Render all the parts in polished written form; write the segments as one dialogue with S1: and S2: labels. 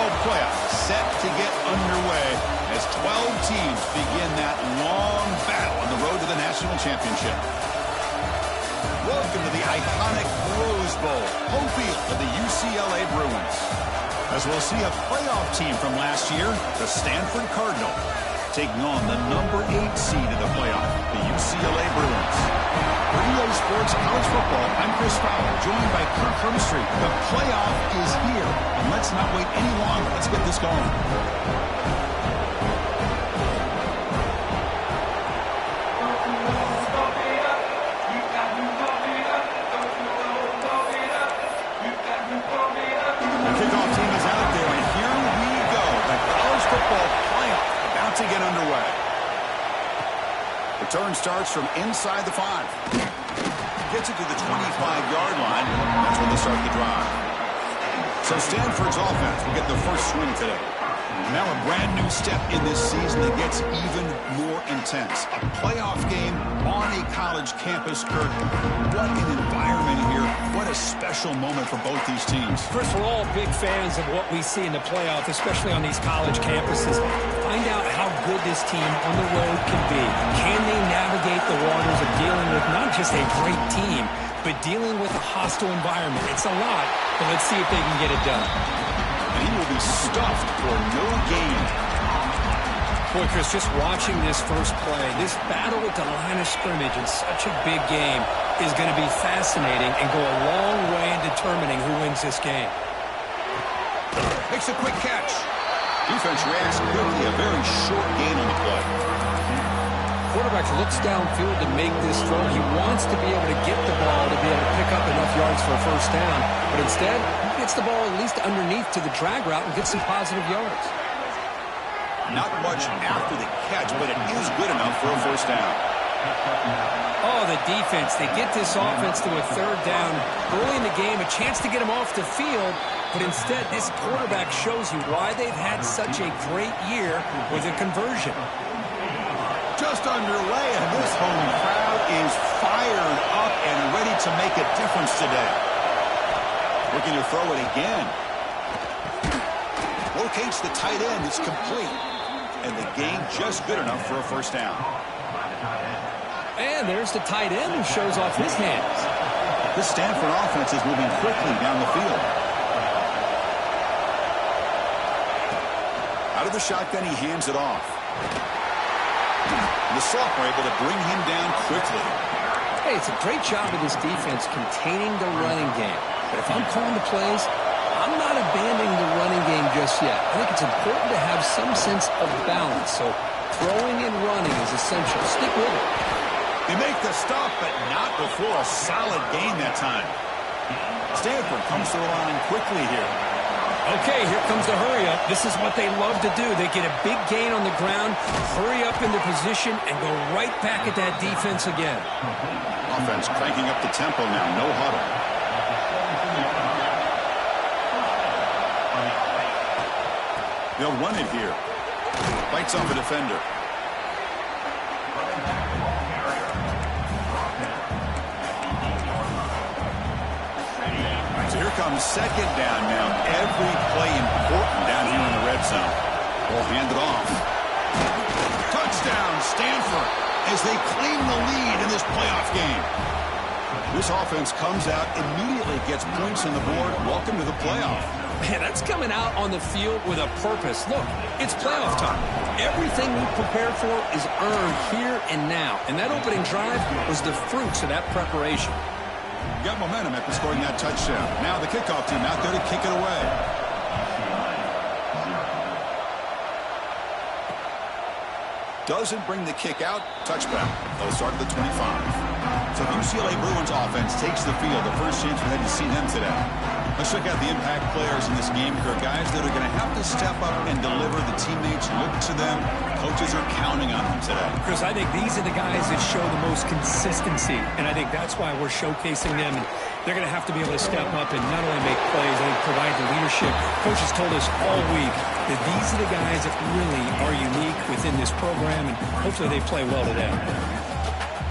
S1: Round playoffs set to get underway as 12 teams begin that long battle on the road to the national championship. Welcome to the iconic Rose Bowl, home field of the UCLA Bruins. As we'll see a playoff team from last year, the Stanford Cardinal, taking on the number 8 seed of the playoff, the UCLA Bruins. For EA Sports College Football, I'm Chris Fowler, joined by Kirk Hermstreet. The playoff is here, and let's not wait any longer. Let's get this going. To get underway. Return starts from inside the 5. Gets it to the 25-yard line. That's when they start the drive. So Stanford's offense will get the first swing today. Now a brand new step in this season that gets even more intense. A playoff game on a college campus, Kirk. What an environment here. What a special moment for both these teams.
S2: Chris, we're all big fans of what we see in the playoff, especially on these college campuses. Find out how good this team on the road can be. Can they navigate the waters of dealing with not just a great team, but dealing with a hostile environment? It's a lot, but let's see if they can get it done.
S1: And he will be stuffed for no gain.
S2: Boy, Chris, just watching this first play, this battle at the line of scrimmage in such a big game is going to be fascinating and go a long way in determining who wins this game.
S1: Makes a quick catch. Defense reacts quickly, a very short gain on the play.
S2: Quarterback looks downfield to make this throw. He wants to be able to get the ball to be able to pick up enough yards for a first down, but instead, he gets the ball at least underneath to the drag route and gets some positive yards.
S1: Not much after the catch, but it is good enough for a first down.
S2: Oh, the defense. They get this offense to a third down early in the game, a chance to get him off the field, but instead this quarterback shows you why they've had such a great year with a conversion.
S1: Just underway, and this home crowd is fired up and ready to make a difference today. Looking to throw it again. Locates the tight end. It's complete. And the gain just good enough for a first down.
S2: And there's the tight end who shows off his hands.
S1: This Stanford offense is moving quickly down the field. Out of the shotgun, he hands it off. The sophomore able to bring him down quickly.
S2: Hey, it's a great job of this defense containing the running game. But if I'm calling the plays, I'm not abandoning the running game just yet. I think it's important to have some sense of balance. So throwing and running is essential. Stick with it.
S1: They make the stop, but not before a solid gain that time. Stanford comes to the line quickly here.
S2: Okay, here comes the hurry-up. This is what they love to do. They get a big gain on the ground, hurry up into position, and go right back at that defense again.
S1: Offense cranking up the tempo now. No huddle. They'll run it here. Bites off a defender. So here comes second down now. Every play important down here in the red zone. Ball handed off. Touchdown, Stanford, as they claim the lead in this playoff game. This offense comes out, immediately gets points on the board. Welcome to the playoff.
S2: Man, that's coming out on the field with a purpose. Look, it's playoff time. Everything we prepared for is earned here and now. And that opening drive was the fruits of that preparation.
S1: Got momentum after scoring that touchdown. Now the kickoff team out there to kick it away. Doesn't bring the kick out. Touchback. They'll start at the 25. So the UCLA Bruins offense takes the field. The first chance we had to see them today. Let's check out the impact players in this game here. Guys that are going to have to step up and deliver. The teammates look to them. Coaches are counting on them today.
S2: Chris, I think these are the guys that show the most consistency. And I think that's why we're showcasing them. And they're going to have to be able to step up and not only make plays, I think provide the leadership. Coaches told us all week that these are the guys that really are unique within this program. And hopefully they play well today.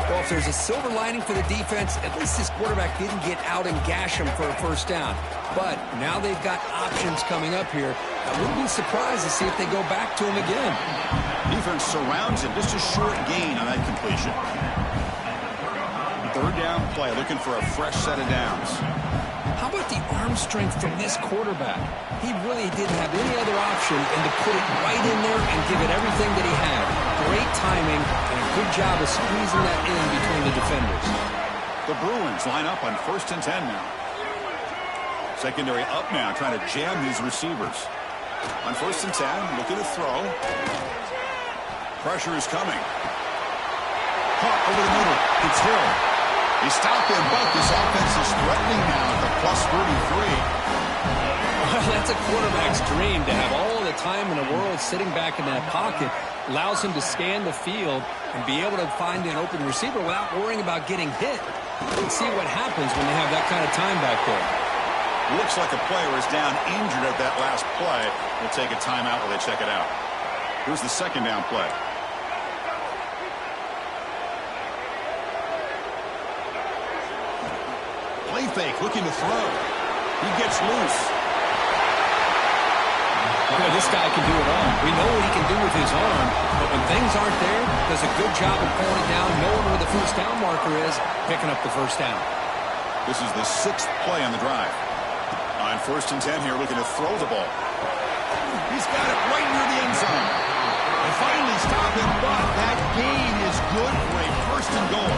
S2: Well, if there's a silver lining for the defense, at least this quarterback didn't get out and gash him for a first down. But now they've got options coming up here I wouldn't be surprised to see if they go back to him again.
S1: Defense surrounds him. Just a short gain on that completion. Third down play, looking for a fresh set of downs.
S2: How about the arm strength from this quarterback? He really didn't have any other option than to put it right in there and give it everything that he had. Great timing and a good job of squeezing that in between the defenders.
S1: The Bruins line up on 1st and 10 now. Secondary up now, trying to jam these receivers. On 1st and 10, looking to throw. Pressure is coming. Caught over the middle. It's Hill. He stopped him, but this offense is threatening now at the plus 33.
S2: Well, that's a quarterback's dream to have all the time in the world sitting back in that pocket. Allows him to scan the field and be able to find an open receiver without worrying about getting hit. Let's see what happens when they have that kind of time back there.
S1: Looks like a player is down injured at that last play. We'll take a timeout while they check it out. Here's the second down play. Play fake, looking to throw. He gets loose.
S2: Well, this guy can do it all. We know what he can do with his arm, but when things aren't there, does a good job of pulling it down, knowing where the first down marker is, picking up the first down.
S1: This is the 6th play on the drive. On 1st and 10 here, looking to throw the ball. He's got it right near the end zone. They finally stop him, but that gain is good for a 1st and goal.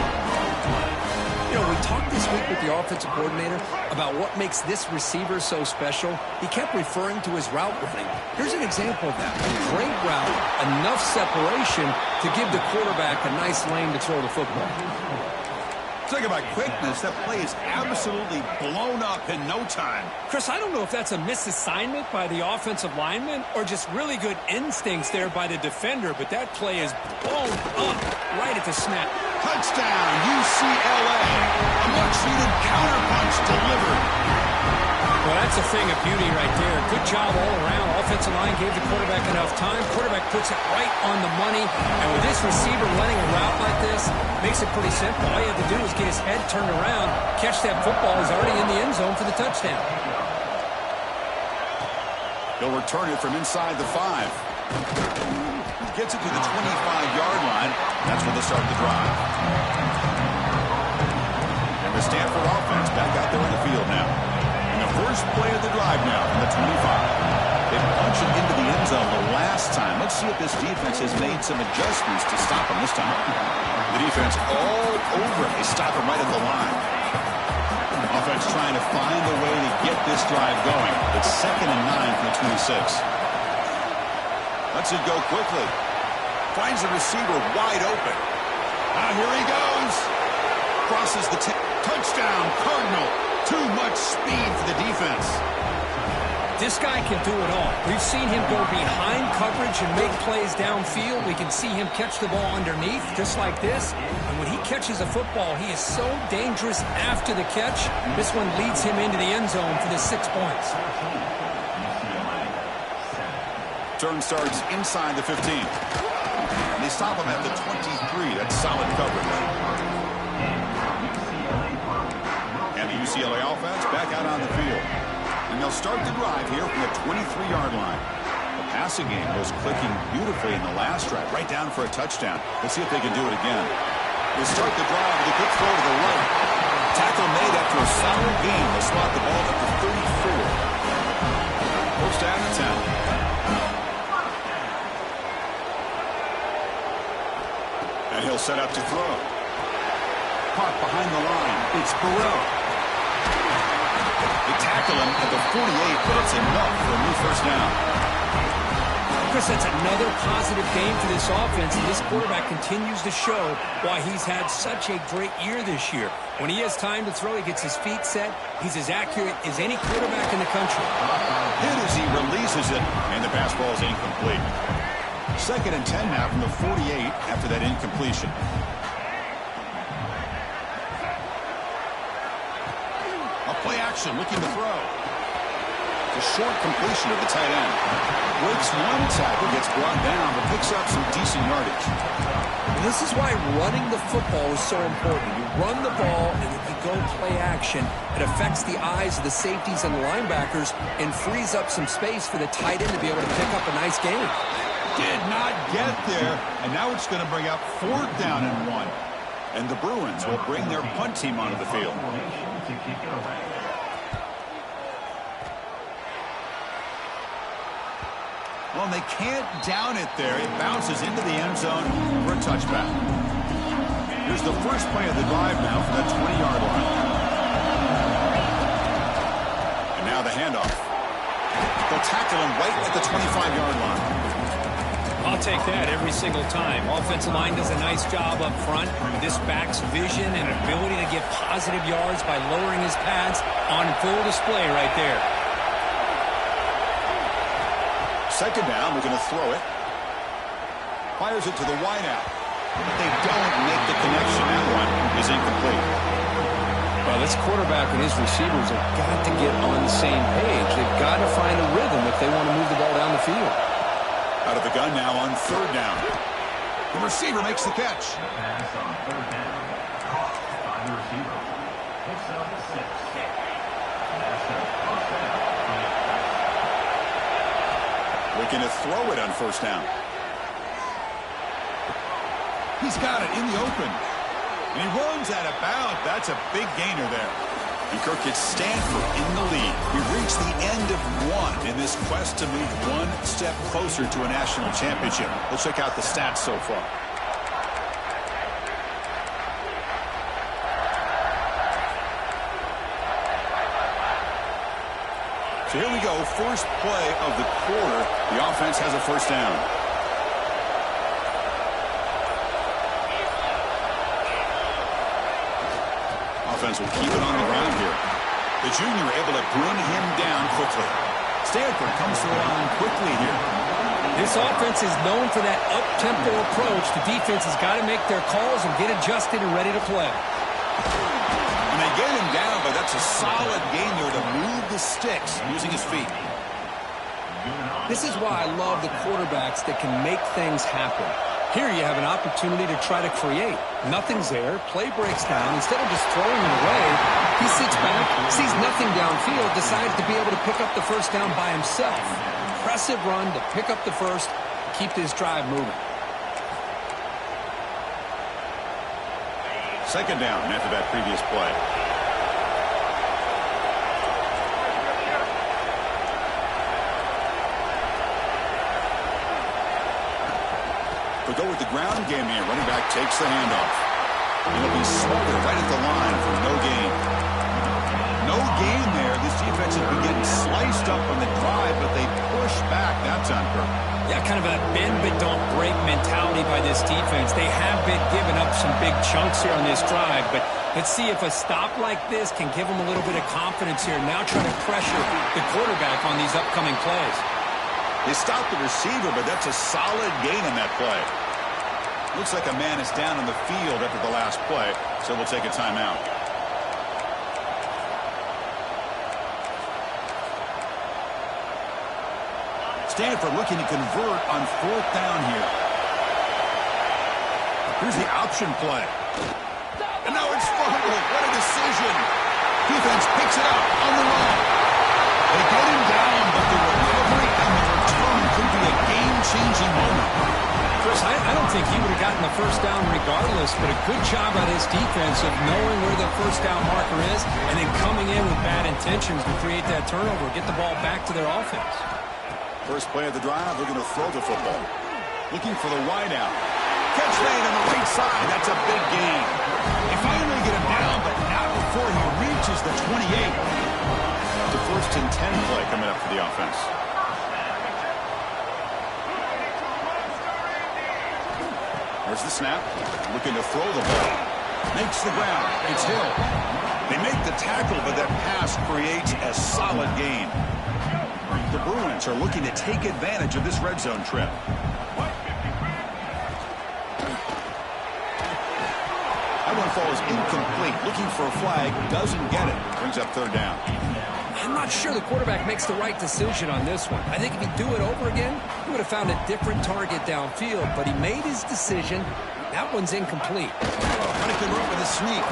S2: You know, we talked this week with the offensive coordinator about what makes this receiver so special. He kept referring to his route running. Here's an example of that. A great route, enough separation to give the quarterback a nice lane to throw the football.
S1: Talk about quickness. That play is absolutely blown up in no time.
S2: Chris, I don't know if that's a misassignment by the offensive lineman or just really good instincts there by the defender, but that play is blown up right at the snap.
S1: Touchdown, UCLA. A much-needed counterpunch delivered.
S2: Well, that's a thing of beauty right there. Good job all around. Offensive line gave the quarterback enough time. Quarterback puts it right on the money. And with this receiver running a route like this, makes it pretty simple. All you have to do is get his head turned around, catch that football. He's already in the end zone for the touchdown.
S1: He'll return it from inside the 5. Gets it to the 25-yard line. That's where they start the drive. And the Stanford offense back out there in the field now. And the first play of the drive now from the 25. They punched it into the end zone the last time. Let's see if this defense has made some adjustments to stop them this time. The defense all over it. They stop him right at the line. Offense trying to find a way to get this drive going. It's 2nd and 9 from the 26. Lets it go quickly. Finds the receiver wide open. Now here he goes. Crosses the touchdown, Cardinal. Too much speed for the defense.
S2: This guy can do it all. We've seen him go behind coverage and make plays downfield. We can see him catch the ball underneath, just like this. And when he catches a football, he is so dangerous after the catch. This one leads him into the end zone for the 6 points.
S1: Turn starts inside the 15. And they stop him at the 23. That's solid coverage. And the UCLA offense back out on the field. And they'll start the drive here from the 23-yard line. The passing game was clicking beautifully in the last drive, right down for a touchdown. Let's see if they can do it again. They start the drive with a good throw to the right. Tackle made after a solid gain. They'll spot the ball at the 34. First down and 10. And he'll set up to throw. Caught behind the line. It's Burrell. They tackle him at the 48, but it's enough for a new first down.
S2: Chris, that's another positive game for this offense, and this quarterback continues to show why he's had such a great year this year. When he has time to throw, he gets his feet set. He's as accurate as any quarterback in the country.
S1: Hit as he releases it, and the pass ball is incomplete. 2nd and 10 now from the 48 after that incompletion. Play action, looking to throw. It's a short completion of the tight end. Breaks one tackle, gets brought down, but picks up some decent yardage.
S2: This is why running the football is so important. You run the ball, and if you go play action. It affects the eyes of the safeties and the linebackers and frees up some space for the tight end to be able to pick up a nice gain.
S1: Did not get there, and now it's going to bring up 4th down and 1. And the Bruins will bring their punt team onto the field. Well, they can't down it there. It bounces into the end zone for a touchback. Here's the first play of the drive now for that 20-yard line. And now the handoff. They'll tackle him right at the 25-yard line.
S2: I'll take that every single time. Offensive line does a nice job up front. This back's vision and ability to get positive yards by lowering his pads on full display right there.
S1: Second down, we're going to throw it. Fires it to the wideout. They don't make the connection. That one is incomplete.
S2: Well, this quarterback and his receivers have got to get on the same page. They've got to find a rhythm if they want to move the ball down the field.
S1: Out of the gun now on 3rd down. The receiver makes the catch.
S3: Pass on 3rd down. By the receiver. Picks up the 6. That's a first down.
S1: Looking to throw it on 1st down. He's got it in the open. And he runs out of bounds. That's a big gainer there. And Kirk gets Stanford in the lead. We've reached the end of 1 in this quest to move 1 step closer to a national championship. We'll check out the stats so far. So here we go, first play of the quarter. The offense has a 1st down. Offense will keep it on the ground here. The junior able to bring him down quickly. Stanford comes to the line quickly here.
S2: This offense is known for that up-tempo approach. The defense has got to make their calls and get adjusted and ready to play.
S1: And they get him down, but that's a solid gain there to move the sticks using his feet.
S2: This is why I love the quarterbacks that can make things happen. Here you have an opportunity to try to create. Nothing's there. Play breaks down. Instead of just throwing it away, he sits back, sees nothing downfield, decides to be able to pick up the 1st down by himself. Impressive run to pick up the 1st, keep this drive moving.
S1: 2nd down after that previous play. But go with the ground game here. Running back takes the handoff. And it'll be smothered right at the line for no gain. No gain there. This defense has been getting sliced up on the drive, but they push back that time, Kirk.
S2: Yeah, kind of a bend but don't break mentality by this defense. They have been giving up some big chunks here on this drive, but let's see if a stop like this can give them a little bit of confidence here. Now trying to pressure the quarterback on these upcoming plays.
S1: They stopped the receiver, but that's a solid gain in that play. Looks like a man is down on the field after the last play, so we'll take a timeout. Stanford looking to convert on 4th down here. Here's the option play. And now it's fumbled. What a decision. Defense picks it up on the run. They get him down, but the recovery and the return could be a game-changing moment.
S2: Chris, I don't think he would have gotten the 1st down regardless, but a good job by his defense of knowing where the 1st down marker is and then coming in with bad intentions to create that turnover, get the ball back to their offense.
S1: First play of the drive, they're going to throw the football. Looking for the wideout. Catch made on the right side. That's a big gain. They finally get him down, but not before he reaches the 28. The 1st and 10 play coming up for the offense. There's the snap. Looking to throw the ball. Makes the ground. It's Hill. They make the tackle, but that pass creates a solid gain. The Bruins are looking to take advantage of this red zone trip. That one falls incomplete. Looking for a flag. Doesn't get it. Brings up 3rd down.
S2: I'm not sure the quarterback makes the right decision on this one. I think if he'd do it over again, he would have found a different target downfield, but he made his decision. That one's incomplete.
S1: Trying to convert with a sneak.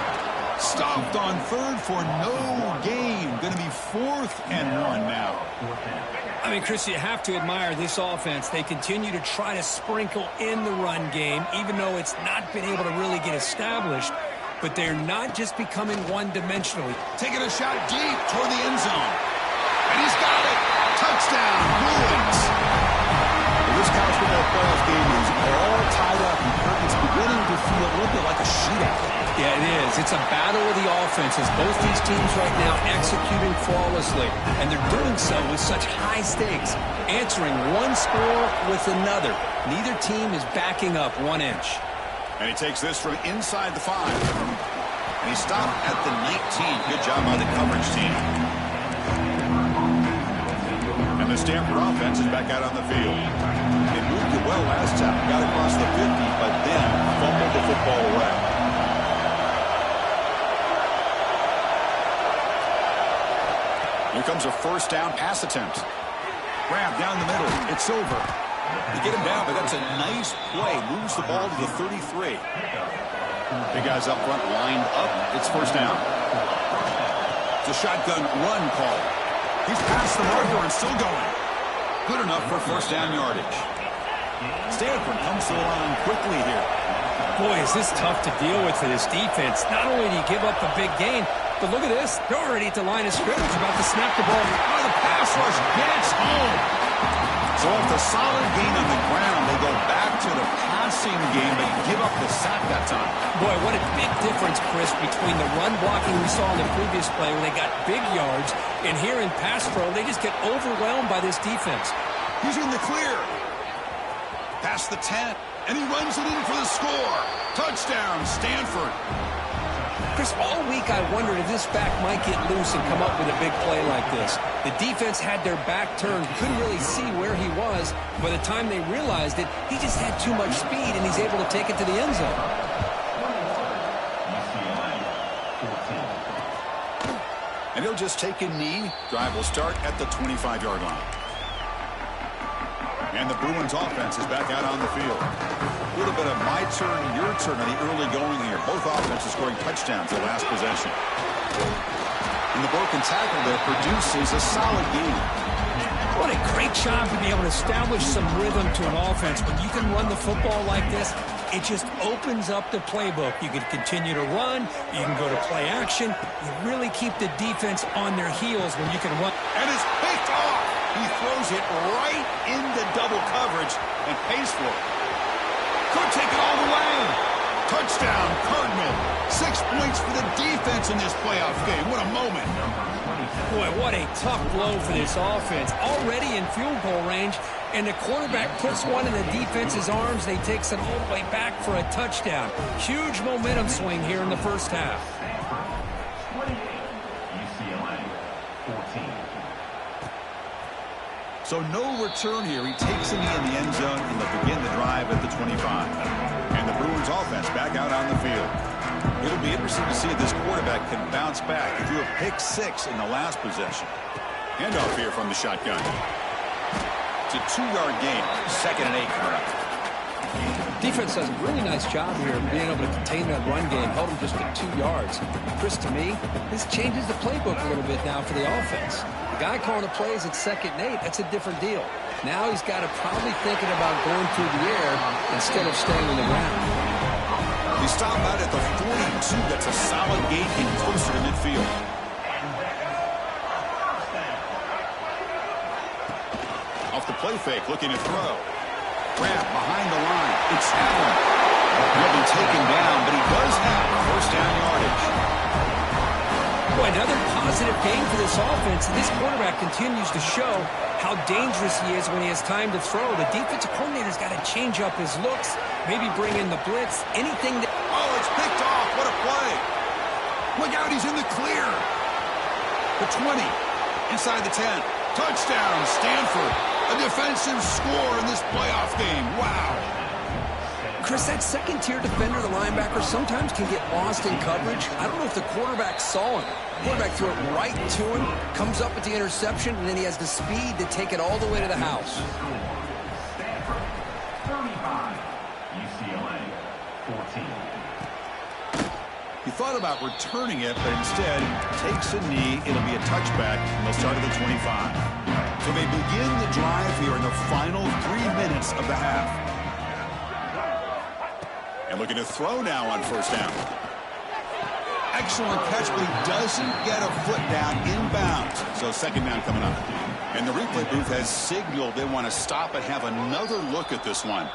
S1: Stopped on third for no gain. Going to be 4th and 1 now.
S2: I mean, Chris, you have to admire this offense. They continue to try to sprinkle in the run game, even though it's not been able to really get established. But they're not just becoming one-dimensional.
S1: Taking a shot deep toward the end zone. And he's got it. Touchdown, Bruins. This college football playoff game is all tied up, and it's beginning to feel a little bit like a shootout.
S2: Yeah, it is. It's a battle of the offenses. Both these teams right now executing flawlessly, and they're doing so with such high stakes, answering one score with another. Neither team is backing up 1 inch.
S1: And he takes this from inside the 5. And he stopped at the 19. Good job by the coverage team. And the Stanford offense is back out on the field. They moved it well last time. Got across the 50, but then fumbled the football away. Here comes a first down pass attempt. Grab down the middle. It's over. They get him down, but that's a nice play. Moves the ball to the 33. Big guys up front lined up. It's first down. It's a shotgun run call. He's past the marker and still going. Good enough for first down yardage. Stanford comes to the line quickly here.
S2: Boy, is this tough to deal with for this defense. Not only do you give up the big gain, but look at this. They're already at the line of scrimmage, about to snap the ball.
S1: Oh, the pass rush gets home. So after a solid gain on the ground, they go back to the passing game, but give up the sack that time.
S2: Boy, what a big difference, Chris, between the run blocking we saw in the previous play where they got big yards, and here in pass pro, they just get overwhelmed by this defense.
S1: He's in the clear. Past the 10, and he runs it in for the score. Touchdown, Stanford.
S2: Chris, all week I wondered if this back might get loose and come up with a big play like this. The defense had their back turned, couldn't really see where he was. By the time they realized it, he just had too much speed, and he's able to take it to the end zone.
S1: And he'll just take a knee. Drive will start at the 25-yard line. And the Bruins offense is back out on the field. A little bit of my turn, your turn in the early going here. Both offenses scoring touchdowns the last possession. And the broken tackle there produces a solid game.
S2: What a great job to be able to establish some rhythm to an offense. When you can run the football like this, it just opens up the playbook. You can continue to run. You can go to play action. You really keep the defense on their heels when you can run.
S1: And it's picked off. He throws it right into double coverage and pays for it. Could take it all the way. Touchdown, Cardinal. 6 points for the defense in this playoff game. What a moment.
S2: Boy, what a tough blow for this offense. Already in field goal range, and the quarterback puts one in the defense's arms. They takes it all the way back for a touchdown. Huge momentum swing here in the first half.
S1: So no return here. He takes a knee in the end zone, and they'll begin the drive at the 25. And the Bruins offense back out on the field. It'll be interesting to see if this quarterback can bounce back. He threw a pick 6 in the last possession. Handoff here from the shotgun. It's a 2-yard gain. 2nd and 8 coming up.
S2: Defense does a really nice job here of being able to contain that run game. Held him just at 2 yards. Chris, to me, this changes the playbook a little bit now for the offense. The guy calling the plays at 2nd and 8, that's a different deal. Now he's got to probably thinking about going through the air instead of staying on the ground.
S1: He stopped out at the 42. That's a solid gain in closer to midfield. Off the play fake, looking to throw. Grab behind the line. It's Allen. He'll be taken down, but he does have first down yardage.
S2: Boy, another positive game for this offense. This quarterback continues to show how dangerous he is when he has time to throw. The defensive coordinator's got to change up his looks, maybe bring in the blitz, anything that...
S1: Oh, it's picked off. What a play. Look out, he's in the clear. The 20, inside the 10. Touchdown, Stanford. A defensive score in this playoff game. Wow.
S2: Chris, that second-tier defender, the linebacker, sometimes can get lost in coverage. I don't know if the quarterback saw him. The quarterback threw it right to him, comes up with the interception, and then he has the speed to take it all the way to the house.
S3: Stanford, 35. UCLA, 14.
S1: He thought about returning it, but instead takes a knee. It'll be a touchback, and they'll start at the 25. So they begin the drive here in the final 3 minutes of the half. And looking to throw now on first down. Excellent catch, but he doesn't get a foot down inbounds. So second down coming up. And the replay booth has signaled they want to stop and have another look at this one.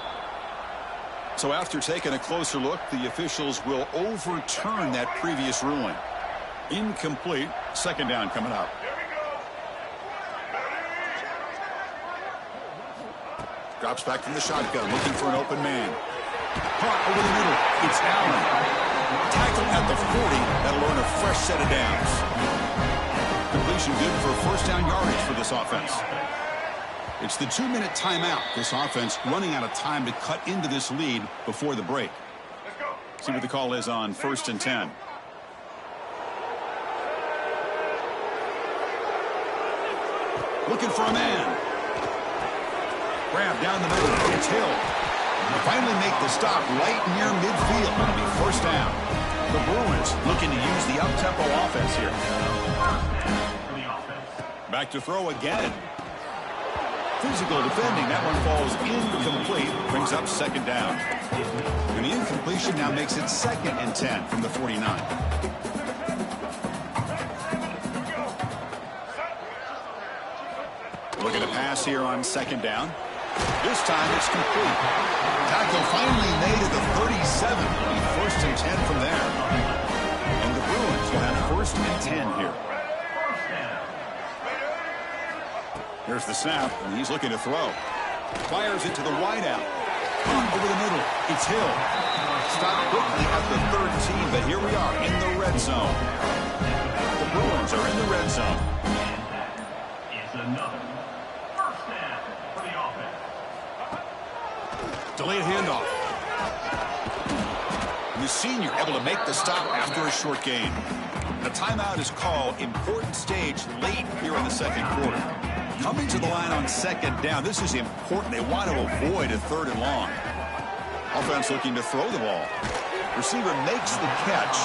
S1: So after taking a closer look, the officials will overturn that previous ruling. Incomplete. Second down coming up. Drops back from the shotgun, looking for an open man. Caught over the middle. It's Allen. Tackle at the 40. That'll earn a fresh set of downs. Completion good for first down yardage for this offense. It's the 2-minute timeout. This offense running out of time to cut into this lead before the break. See what the call is on 1st and 10. Looking for a man. Grab down the middle. It's Hill. They finally make the stop right near midfield. It'll be first down. The Bruins looking to use the up-tempo offense here. Back to throw again. Physical defending. That one falls incomplete. Brings up second down. And the incompletion now makes it 2nd and 10 from the 49. Looking to pass here on second down. This time it's complete. Tackle finally made at the 37. It'll be 1st and 10 from there. And the Bruins will have 1st and 10 here. Here's the snap, and he's looking to throw. Fires it to the wideout. Over the middle. It's Hill. Stopped quickly at the 13, but here we are in the red zone. The Bruins are in the red zone.
S3: It's another first down for the offense.
S1: Delayed handoff. The senior able to make the stop after a short gain. A timeout is called. Important stage late here in the second quarter. Coming to the line on second down. This is important. They want to avoid a 3rd and long. Offense looking to throw the ball. Receiver makes the catch.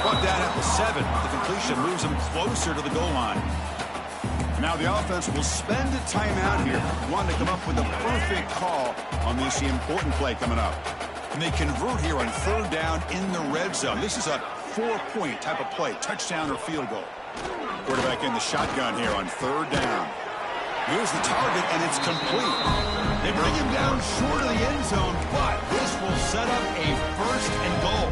S1: Brought down at the 7. The completion moves him closer to the goal line. Now the offense will spend a timeout here. Wanting to come up with a perfect call on this important play coming up. And they convert here on 3rd down in the red zone. This is a 4-point type of play. Touchdown or field goal. Quarterback in the shotgun here on 3rd down. Here's the target, and it's complete. They bring him down short of the end zone, but this will set up a 1st and goal.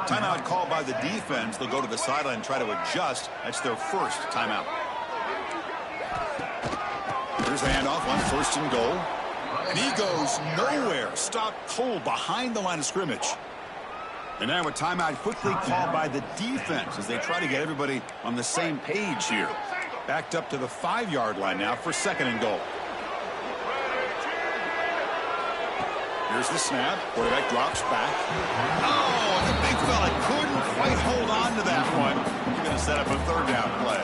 S1: Timeout called by the defense. They'll go to the sideline and try to adjust. That's their first timeout. Here's the handoff on 1st and goal. And he goes nowhere. Stopped cold behind the line of scrimmage. And now a timeout quickly called by the defense as they try to get everybody on the same page here. Backed up to the 5-yard line now for 2nd and goal. Here's the snap. Quarterback drops back. Oh, the big fella couldn't quite hold on to that one. He's going to set up a 3rd down play.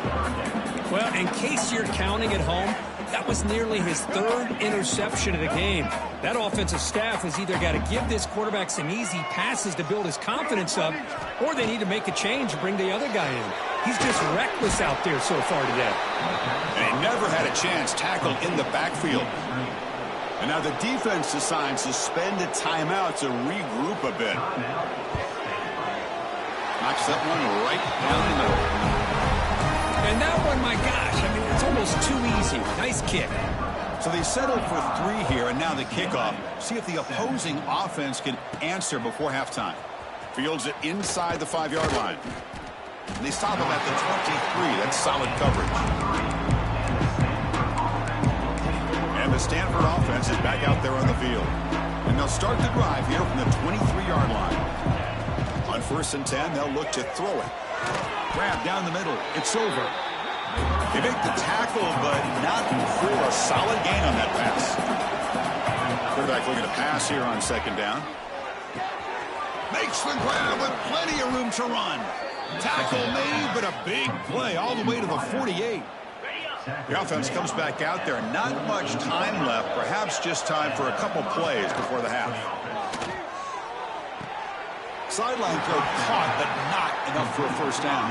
S2: Well, in case you're counting at home, that was nearly his 3rd interception of the game. That offensive staff has either got to give this quarterback some easy passes to build his confidence up, or they need to make a change and bring the other guy in. He's just reckless out there so far today.
S1: And he never had a chance tackled in the backfield. And now the defense decides to spend a timeout to regroup a bit. Knocks that one right down the middle.
S2: And that one, my gosh, I mean, it's almost too easy. Nice kick.
S1: So they settled for 3 here, and now the kickoff. See if the opposing offense can answer before halftime. Fields it inside the 5-yard line. And they stop him at the 23. That's solid coverage. And the Stanford offense is back out there on the field. And they'll start the drive here from the 23-yard line. On 1st and 10, they'll look to throw it. Grab down the middle. It's over. They make the tackle, but not for a solid gain on that pass. Quarterback looking to pass here on 2nd down. Makes the grab with plenty of room to run. Tackle made, but a big play all the way to the 48. The offense comes back out there. Not much time left. Perhaps just time for a couple plays before the half. Sideline throw caught, but not enough for a first down.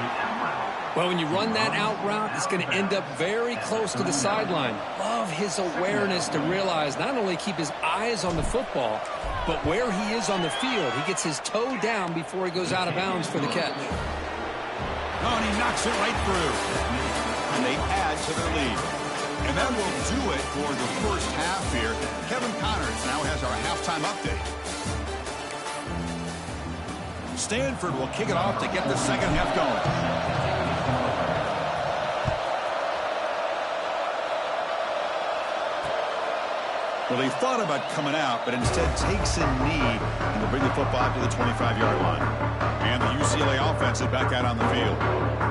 S2: Well, when you run that out route, it's going to end up very close to the sideline. Love his awareness to realize not only keep his eyes on the football, but where he is on the field. He gets his toe down before he goes out of bounds for the catch.
S1: Oh, and he knocks it right through. And they add to their lead. And that will do it for the first half here. Kevin Connors now has our halftime update. Stanford will kick it off to get the second half going. Well, they thought about coming out, but instead takes a knee and will bring the football to the 25-yard line. And the UCLA offense is back out on the field.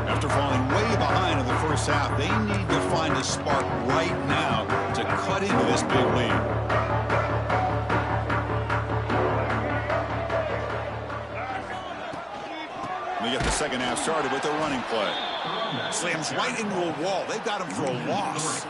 S1: After falling way behind in the first half, they need to find a spark right now to cut into this big lead. We get the second half started with a running play. Slams right into a wall. They've got him for a loss.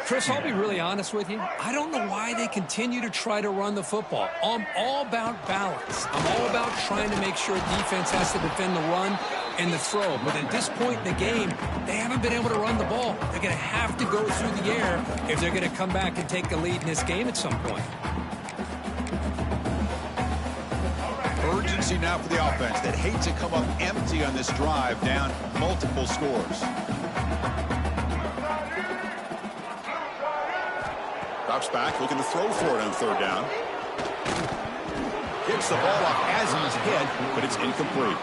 S2: Chris, I'll be really honest with you. I don't know why they continue to try to run the football. I'm all about balance. I'm all about trying to make sure defense has to defend the run and the throw. But at this point in the game, they haven't been able to run the ball. They're going to have to go through the air if they're going to come back and take the lead in this game at some point.
S1: Urgency now for the offense that hate to come up empty on this drive, down multiple scores. Drops back, looking to throw for it on third down. Gets the ball off as he's hit, but it's incomplete.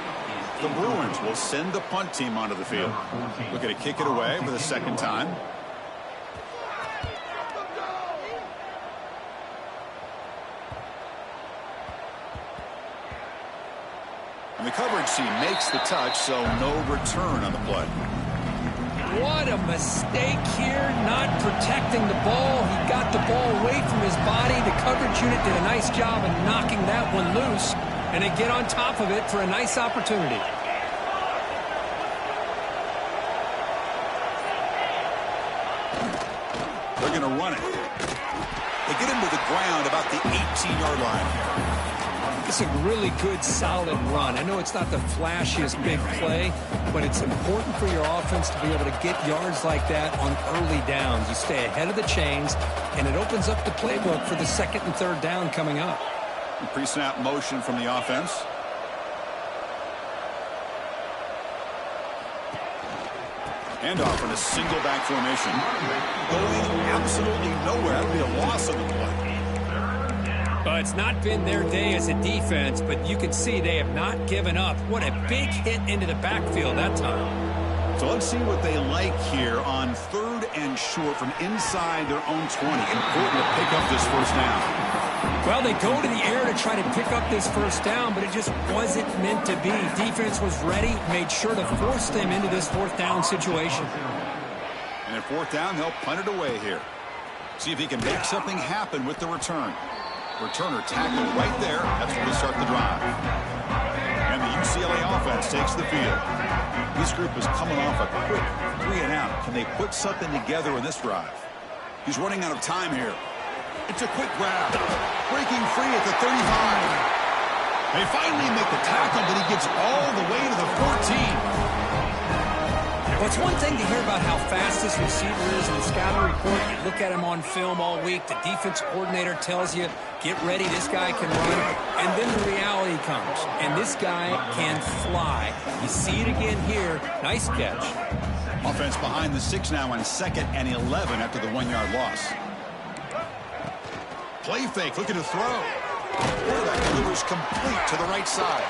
S1: The Bruins will send the punt team onto the field. Looking to kick it away for the second time. And the coverage team makes the touch, so no return on the play.
S2: What a mistake here, not protecting the ball. He got the ball away from his body. The coverage unit did a nice job of knocking that one loose, and they get on top of it for a nice opportunity.
S1: They're going to run it. They get him to the ground about the 18-yard line.
S2: It's a really good, solid run. I know it's not the flashiest big play, but it's important for your offense to be able to get yards like that on early downs. You stay ahead of the chains, and it opens up the playbook for the second and third down coming up.
S1: Pre-snap motion from the offense. Handoff in a single back formation. Going absolutely nowhere. That'll be a loss on the play.
S2: Well, it's not been their day as a defense, but you can see they have not given up. What a big hit into the backfield that time.
S1: So let's see what they like here on third and short from inside their own 20. Important to pick up this first down.
S2: Well, they go to the air to try to pick up this first down, but it just wasn't meant to be. Defense was ready, made sure to force them into this fourth down situation.
S1: And at fourth down, they'll punt it away here. See if he can make something happen with the return. Returner tackled right there. That's where they start the drive. And the UCLA offense takes the field. This group is coming off a quick 3-and-out. Can they put something together in this drive? He's running out of time here. It's a quick grab. Breaking free at the 35. They finally make the tackle, but he gets all the way to the 14.
S2: Well, it's one thing to hear about how fast this receiver is in the scouting report. You look at him on film all week. The defense coordinator tells you, get ready, this guy can run. And then the reality comes, and this guy can fly. You see it again here. Nice catch.
S1: Offense behind the 6 now on 2nd and 11 after the 1-yard loss. Play fake, looking to throw. Quarterback delivers complete to the right side.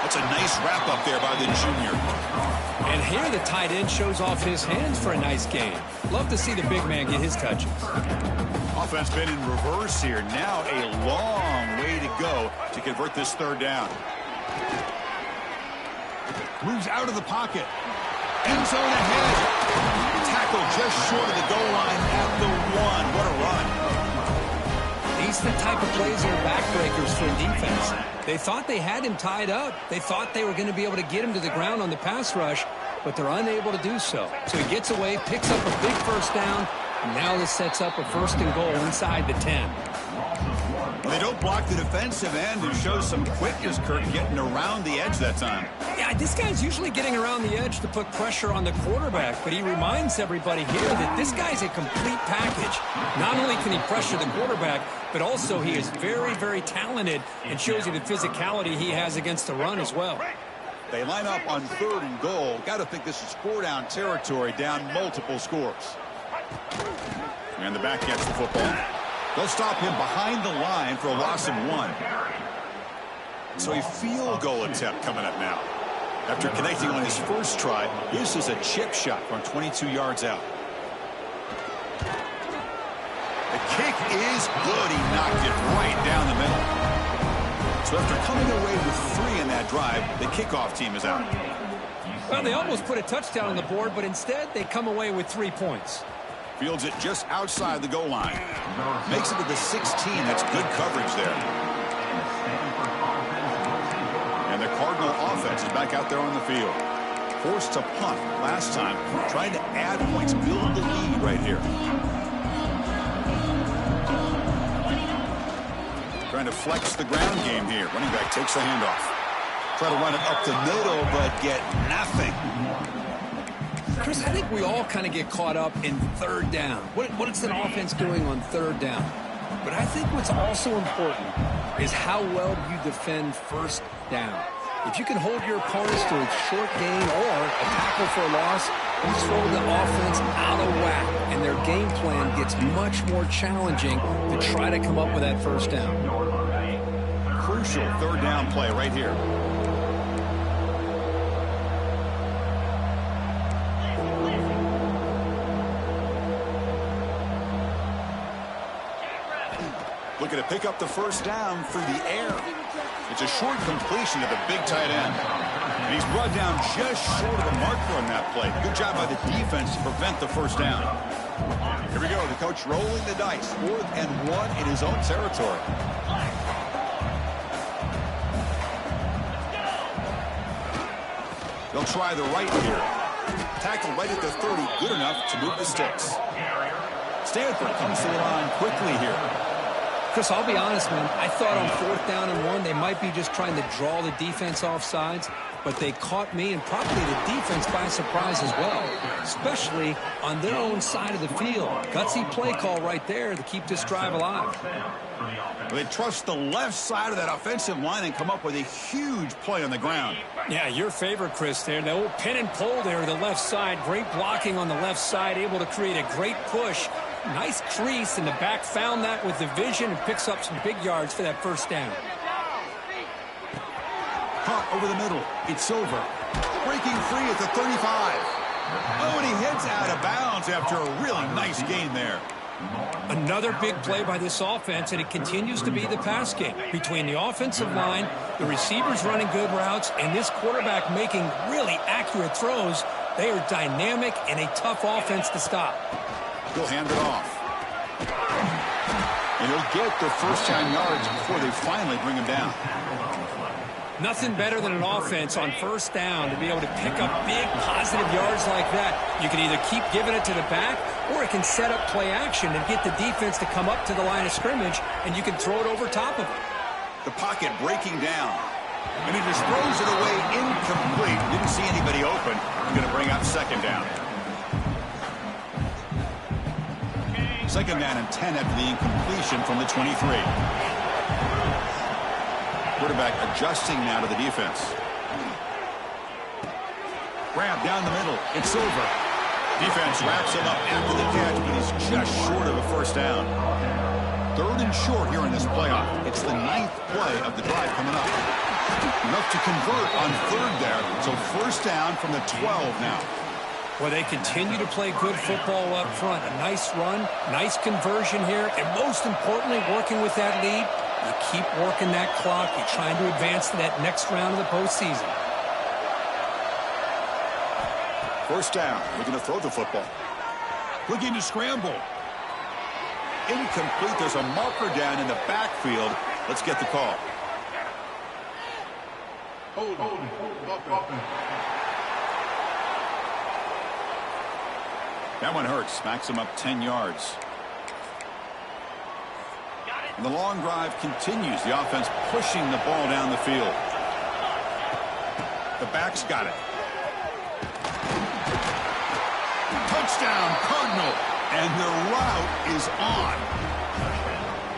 S1: That's a nice wrap up there by the junior.
S2: And here the tight end shows off his hands for a nice game. Love to see the big man get his touches.
S1: Offense been in reverse here. Now a long way to go to convert this third down. Moves out of the pocket. End zone ahead. Tackle just short of the goal line at the 1. What a run.
S2: These are the type of plays that are backbreakers for a defense. They thought they had him tied up. They thought they were going to be able to get him to the ground on the pass rush, but they're unable to do so. So he gets away, picks up a big first down, and now this sets up a 1st and goal inside the 10.
S1: Well, They don't block the defensive end and show some quickness, Kirk, getting around the edge that time.
S2: Yeah, this guy's usually getting around the edge to put pressure on the quarterback, but he reminds everybody here that this guy's a complete package. Not only can he pressure the quarterback, but also he is very, very talented and shows you the physicality he has against the run as well.
S1: They line up on 3rd and goal. Got to think this is 4-down territory, down multiple scores. And the back gets the football. They'll stop him behind the line for a loss of 1. So a field goal attempt coming up now. After connecting on his first try, this is a chip shot from 22 yards out. The kick is good. He knocked it right down the middle. So after coming away with 3 in that drive, the kickoff team is out.
S2: Well, they almost put a touchdown on the board, but instead they come away with 3 points.
S1: Fields it just outside the goal line. Makes it to the 16. That's good coverage there. And the Cardinal offense is back out there on the field. Forced to punt last time. Trying to add points, build the lead right here. Trying to flex the ground game here. Running back takes the handoff. Try to run it up the middle, but get nothing.
S2: Chris, I think we all kind of get caught up in 3rd down. What is an offense doing on 3rd down? But I think what's also important is how well you defend 1st down. If you can hold your opponents to a short gain or a tackle for a loss, you throw the offense out of whack, and their game plan gets much more challenging to try to come up with that 1st down.
S1: Crucial 3rd down play right here. Looking to pick up the 1st down through the air. It's a short completion to the big tight end. And he's brought down just short of the marker on that play. Good job by the defense to prevent the 1st down. Here we go. The coach rolling the dice. 4th and 1 in his own territory. They'll try the right here. Tackle right at the 30. Good enough to move the sticks. Stanford comes to the line quickly here.
S2: Chris, I'll be honest, man. I thought on 4th down and 1, they might be just trying to draw the defense off sides, but they caught me and probably the defense by surprise as well, especially on their own side of the field. Gutsy play call right there to keep this drive alive.
S1: They trust the left side of that offensive line and come up with a huge play on the ground.
S2: Yeah, your favorite, Chris, there. The old pin and pull there, the left side. Great blocking on the left side, able to create a great push. Nice crease, and the back found that with the vision and picks up some big yards for that 1st down.
S1: Caught over the middle. It's over. Breaking free at the 35. Oh, and he heads out of bounds after a really nice gain there.
S2: Another big play by this offense, and it continues to be the pass game. Between the offensive line, the receivers running good routes, and this quarterback making really accurate throws, they are dynamic and a tough offense to stop.
S1: He'll hand it off. And he'll get the 1st 10 yards before they finally bring him down.
S2: Nothing better than an offense on 1st down to be able to pick up big positive yards like that. You can either keep giving it to the back, or it can set up play action and get the defense to come up to the line of scrimmage, and you can throw it over top of it.
S1: The pocket breaking down. And he just throws it away incomplete. Didn't see anybody open. Going to bring up 2nd down. 2nd down and 10 after the incompletion from the 23. Quarterback adjusting now to the defense. Grab down the middle. It's over. Defense wraps him up after the catch, but he's just short of a 1st down. 3rd and short here in this playoff. It's the 9th play of the drive coming up. Enough to convert on 3rd there. So 1st down from the 12 now.
S2: Well, they continue to play good football up front. A nice run, nice conversion here, and most importantly, working with that lead, you keep working that clock. You're trying to advance to that next round of the postseason.
S1: 1st down. Looking to throw the football. Looking to scramble. Incomplete. There's a marker down in the backfield. Let's get the call. That one hurts. Smacks him up 10 yards. And the long drive continues. The offense pushing the ball down the field. The back's got it. Touchdown, Cardinal. And the route is on.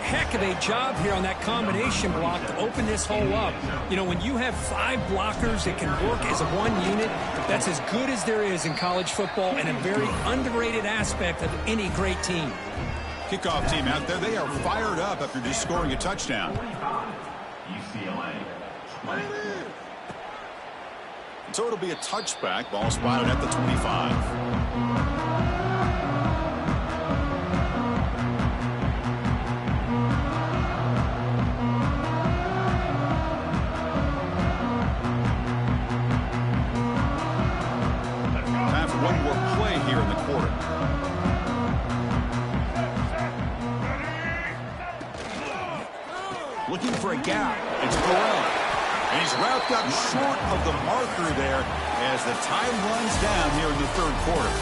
S2: Heck of a job here on that combination block to open this hole up. You know, when you have 5 blockers that can work as a one unit, that's as good as there is in college football and a very underrated aspect of any great team.
S1: Kickoff team out there, they are fired up after just scoring a touchdown.
S3: UCLA.
S1: So it'll be a touchback. Ball spotted at the 25. One more play here in the quarter. Looking for a gap. It's Burrell. And he's wrapped up short of the marker there as the time runs down here in the third quarter.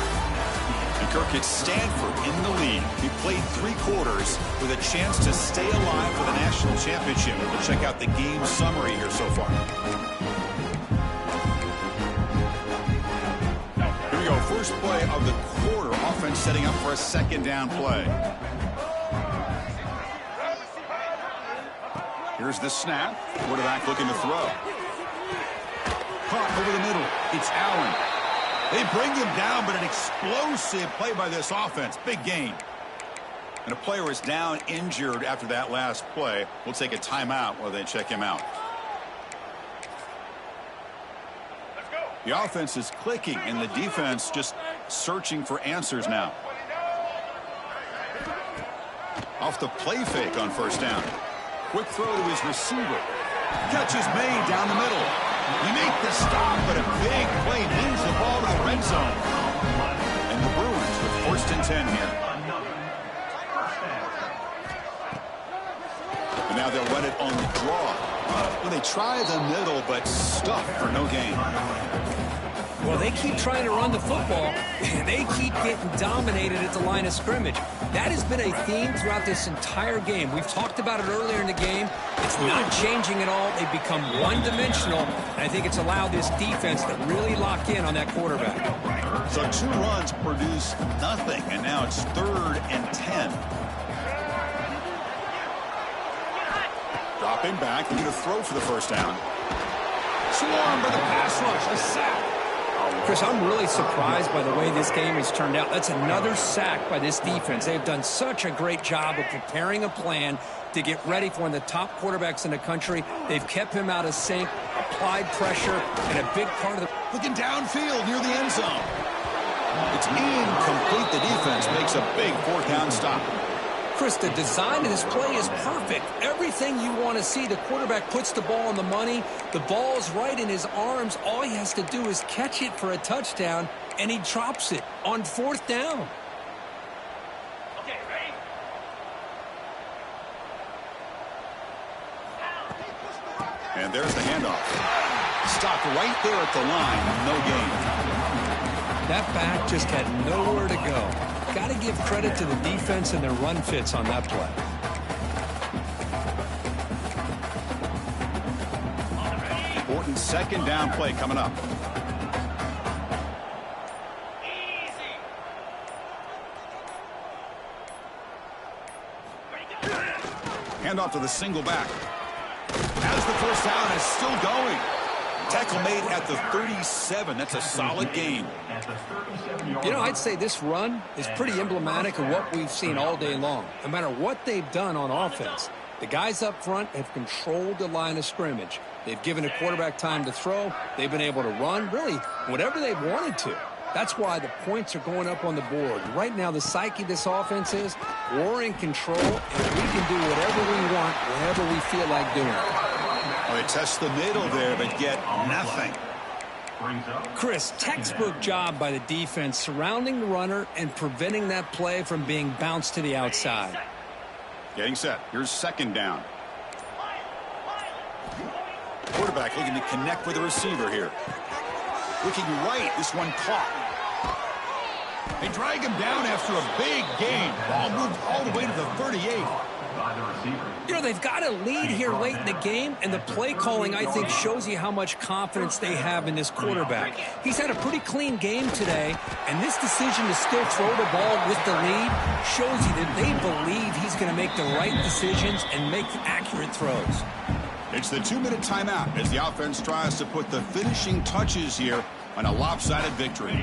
S1: And Kirk, it's Stanford in the lead. He played 3 quarters with a chance to stay alive for the national championship. We'll check out the game summary here so far. First play of the quarter. Offense setting up for a second down play. Here's the snap. Quarterback looking to throw. Caught over the middle. It's Allen. They bring him down, but an explosive play by this offense. Big gain. And a player is down injured after that last play. We'll take a timeout while they check him out. The offense is clicking, and the defense just searching for answers now. Off the play fake on first down. Quick throw to his receiver. Catch is made down the middle. You make the stop, but a big play moves the ball to the red zone. And the Bruins with 1st and 10 here. And now they'll run it on the draw. Well, they try the middle, but stuck for no gain.
S2: Well, they keep trying to run the football, and they keep getting dominated at the line of scrimmage. That has been a theme throughout this entire game. We've talked about it earlier in the game. It's not changing at all. They've become one-dimensional, and I think it's allowed this defense to really lock in on that quarterback.
S1: So 2 runs produce nothing, and now it's 3rd and 10. Dropping back, looking to throw for the first down. Swarmed by the pass rush, a sack.
S2: Chris, I'm really surprised by the way this game has turned out. That's another sack by this defense. They've done such a great job of preparing a plan to get ready for one of the top quarterbacks in the country. They've kept him out of sync, applied pressure, and a big part of the...
S1: Looking downfield near the end zone. It's incomplete. The defense makes a big 4th down stop.
S2: Chris, the design of this play is perfect. Everything you want to see. The quarterback puts the ball on the money. The ball's right in his arms. All he has to do is catch it for a touchdown, and he drops it on 4th down.
S3: Okay, ready?
S1: And there's the handoff. Stopped right there at the line. No gain.
S2: That back just had nowhere to go. Got to give credit to the defense and their run fits on that play.
S1: Important 2nd down play coming up. Handoff to the single back. As the first down is still going. Tackle made at the 37. That's a solid gain.
S2: You know, I'd say this run is pretty emblematic of what we've seen all day long. No matter what they've done on offense, the guys up front have controlled the line of scrimmage. They've given a quarterback time to throw. They've been able to run, really, whatever they've wanted to. That's why the points are going up on the board. Right now, the psyche of this offense is we're in control, and we can do whatever we want, whenever we feel like doing it.
S1: Well, they test the middle there, but get nothing.
S2: Chris, textbook job by the defense surrounding the runner and preventing that play from being bounced to the outside.
S1: Getting set. Here's 2nd down. Quarterback looking to connect with the receiver here. Looking right. This one caught. They drag him down after a big gain. Ball moved all the way to the 38.
S3: by the receiver.
S2: You know, they've got a lead here late in the game, and the play calling, I think, shows you how much confidence they have in this quarterback. He's had a pretty clean game today, and this decision to still throw the ball with the lead shows you that they believe he's going to make the right decisions and make accurate throws.
S1: It's the 2-minute timeout as the offense tries to put the finishing touches here on a lopsided victory.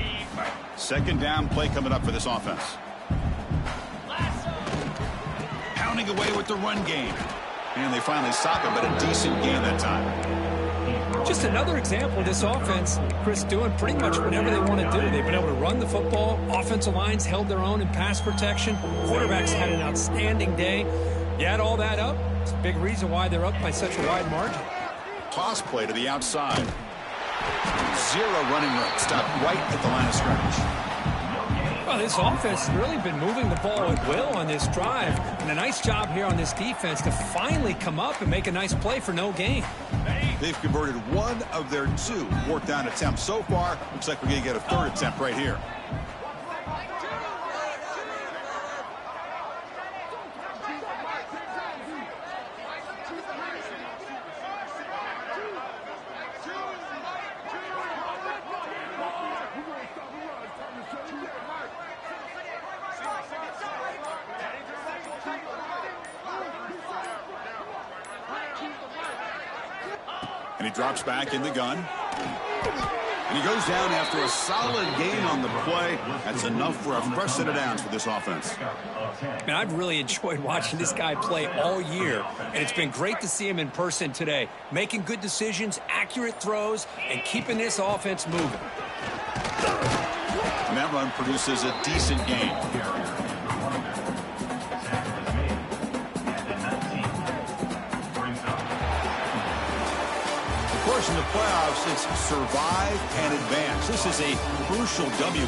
S1: Second down play coming up for this offense. Pounding away with the run game. And they finally stop him, but a decent gain that time.
S2: Just another example of this offense, Chris, doing pretty much whatever they want to do. They've been able to run the football. Offensive lines held their own in pass protection. Quarterbacks had an outstanding day. You add all that up, it's a big reason why they're up by such a wide margin.
S1: Toss play to the outside. Zero running room. Stopped right at the line of scrimmage.
S2: Well, this offense has really been moving the ball at will on this drive. And a nice job here on this defense to finally come up and make a nice play for no gain.
S1: They've converted one of their 2 fourth down attempts so far. Looks like we're going to get a third attempt right here. And he drops back in the gun. And he goes down after a solid gain on the play. That's enough for a fresh set of downs for this offense.
S2: Man, I've really enjoyed watching this guy play all year, and it's been great to see him in person today, making good decisions, accurate throws, and keeping this offense moving.
S1: And that run produces a decent gain. Of course, in the playoffs, it's survive and advance. This is a crucial W.